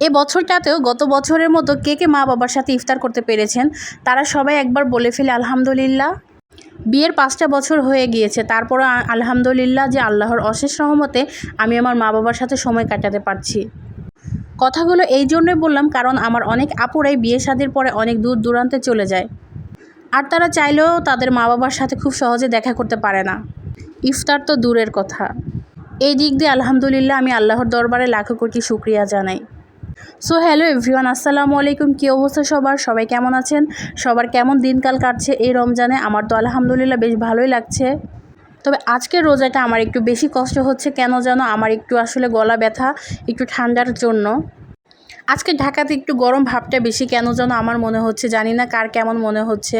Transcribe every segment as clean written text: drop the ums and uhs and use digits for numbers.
এ বছরটাতেও গত বছরের মতো কে কে মা বাবার সাথে ইফতার করতে পেরেছেন তারা সবাই একবার বলে ফেলে আলহামদুলিল্লাহ। বিয়ের 5টা বছর হয়ে গিয়েছে, তারপরও আলহামদুলিল্লাহ যে আল্লাহর অশেষ রহমতে আমি আমার মা বাবার সাথে সময় কাটাতে পারছি। কথাগুলো এই জন্যই বললাম কারণ আমার অনেক আপুরাই বিয়ে শাদির পরে অনেক দূর দূরান্তে চলে যায়, আর তারা চাইলেও তাদের মা বাবার সাথে খুব সহজে দেখা করতে পারে না, ইফতার তো দূরের কথা। এই দিক দিয়ে আলহামদুলিল্লাহ আমি আল্লাহর দরবারে লাখো কোটি শুকরিয়া জানাই। সো হ্যালো এভরিওয়ান, আসসালামু আলাইকুম। কী অবস্থা সবাই কেমন আছেন? সবার কেমন দিনকাল কাটছে এই রমজানে? আমার তো আলহামদুলিল্লাহ বেশ ভালোই লাগছে। তবে আজকের রোজাটা আমার একটু বেশি কষ্ট হচ্ছে, কেন যেন আমার একটু আসলে গলা ব্যথা, একটু ঠান্ডার জন্য। আজকে ঢাকাতে একটু গরম ভাবটা বেশি, কেন যেন আমার মনে হচ্ছে, জানি না কার কেমন মনে হচ্ছে।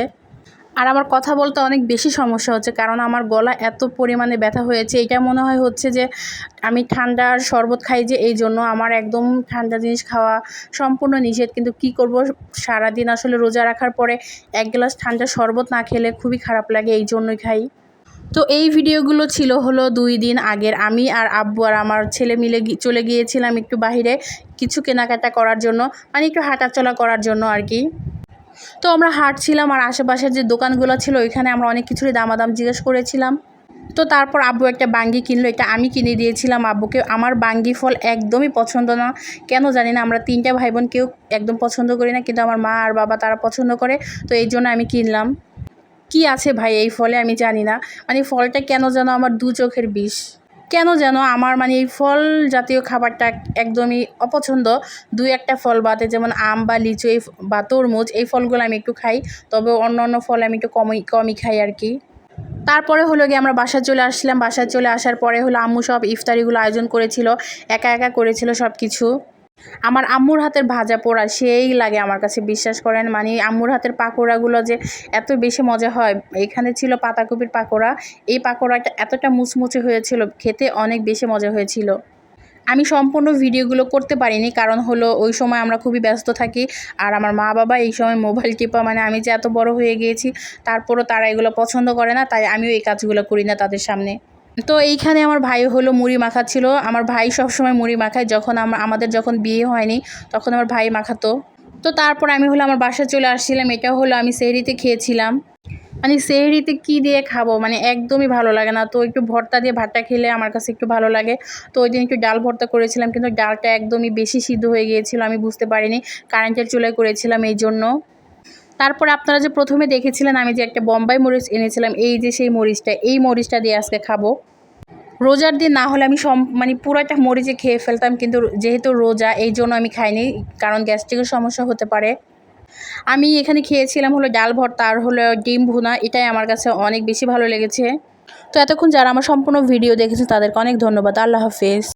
আর আমার কথা বলতে অনেক বেশি সমস্যা হচ্ছে কারণ আমার গলা এত পরিমাণে ব্যথা হয়েছে। এটা মনে হচ্ছে যে আমি ঠান্ডার শরবত খাই, যে এই জন্য আমার একদম ঠান্ডা জিনিস খাওয়া সম্পূর্ণ নিষেধ। কিন্তু কি করব, সারাদিন আসলে রোজা রাখার পরে এক গ্লাস ঠান্ডা শরবত না খেলে খুবই খারাপ লাগে, এই জন্যই খাই। তো এই ভিডিওগুলো ছিল হলো 2 দিন আগের। আমি আর আব্বু আর আমার ছেলে মিলে চলে গিয়েছিলাম একটু বাহিরে কিছু কেনাকাটা করার জন্য, মানে একটু হাঁটাচলা করার জন্য আর কি। তো আমরা হাঁটছিলাম আর আশেপাশের যে দোকানগুলো ছিল ওইখানে আমরা অনেক কিছুরই দামাদাম জিজ্ঞেস করেছিলাম। তো তারপর আব্বু একটা বাঙ্গি কিনলো, এটা আমি কিনে দিয়েছিলাম আব্বুকে। আমার বাঙ্গি ফল একদমই পছন্দ না, কেন জানি না। আমরা 3টা ভাই বোন কেউ একদম পছন্দ করি না, কিন্তু আমার মা আর বাবা তারা পছন্দ করে, তো এই জন্য আমি কিনলাম। কি আছে ভাই এই ফলে আমি জানি না, মানে ফলটা কেন যেন আমার 2 চোখের বিষ। কেন যেন আমার মানে এই ফল জাতীয় খাবারটা একদমই অপছন্দ। 2-1টা ফল বাদে, যেমন আম বা লিচু বা তরমুজ, এই ফলগুলো আমি একটু খাই, তবে অন্য ফল আমি একটু কমই খাই আর কি। তারপরে হলো গিয়ে আমরা বাসায় চলে আসলাম। বাসায় চলে আসার পরে হলো আম্মু সব ইফতারিগুলো আয়োজন করেছিল, একা করেছিল সব কিছু। আমার আম্মুর হাতের ভাজা পোড়া সেই লাগে আমার কাছে, বিশ্বাস করেন। মানে আম্মুর হাতের পাকোড়াগুলো যে এত বেশি মজা হয়। এখানে ছিল পাতাকপির পাকোড়া, এই পাকোড়াটা এতটা মুচমুচে হয়েছিল, খেতে অনেক বেশি মজা হয়েছিল। আমি সম্পূর্ণ ভিডিওগুলো করতে পারিনি, কারণ হলো ওই সময় আমরা খুবই ব্যস্ত থাকি, আর আমার মা বাবা এই সময় মোবাইল টিপা, মানে আমি যে এত বড় হয়ে গিয়েছি তারপরও তারা এগুলো পছন্দ করে না, তাই আমিও এই কাজগুলো করি না তাদের সামনে। তো এইখানে আমার ভাই হলো মুড়ি মাখাচ্ছিল। আমার ভাই সবসময় মুড়ি মাখায়, যখন আমাদের যখন বিয়ে হয়নি তখন আমার ভাই মাখাতো। তো তারপর আমি হলো আমার বাসায় চলে আসছিলাম। এটা হলো আমি সেহরিতে খেয়েছিলাম। মানে সেহরিতে কি দিয়ে খাবো, মানে একদমই ভালো লাগে না। তো একটু ভর্তা দিয়ে ভাতটা খেলে আমার কাছে একটু ভালো লাগে। তো ওই দিন একটু ডাল ভর্তা করেছিলাম, কিন্তু ডালটা একদমই বেশি সিদ্ধ হয়ে গিয়েছিল, আমি বুঝতে পারিনি। কারেন্টের চুলায় করেছিলাম এই জন্য। তারপর আপনারা যে প্রথমে দেখেছিলেন আমি যে একটা বোম্বাই মরিচ এনেছিলাম, এই যে সেই মরিচটা, এই মরিচটা দিয়ে আজকে খাবো। রোজার দিন না হলে আমি মানে পুরোটা মরিচে খেয়ে ফেলতাম, কিন্তু যেহেতু রোজা এই জন্য আমি খাইনি, কারণ গ্যাস্ট্রিকের সমস্যা হতে পারে। আমি এখানে খেয়েছিলাম হলো ডাল ভর্তা আর হলো ডিম ভুনা, এটাই আমার কাছে অনেক বেশি ভালো লেগেছে। তো এতক্ষণ যারা আমার সম্পূর্ণ ভিডিও দেখেছে তাদেরকে অনেক ধন্যবাদ। আল্লাহ হাফেজ।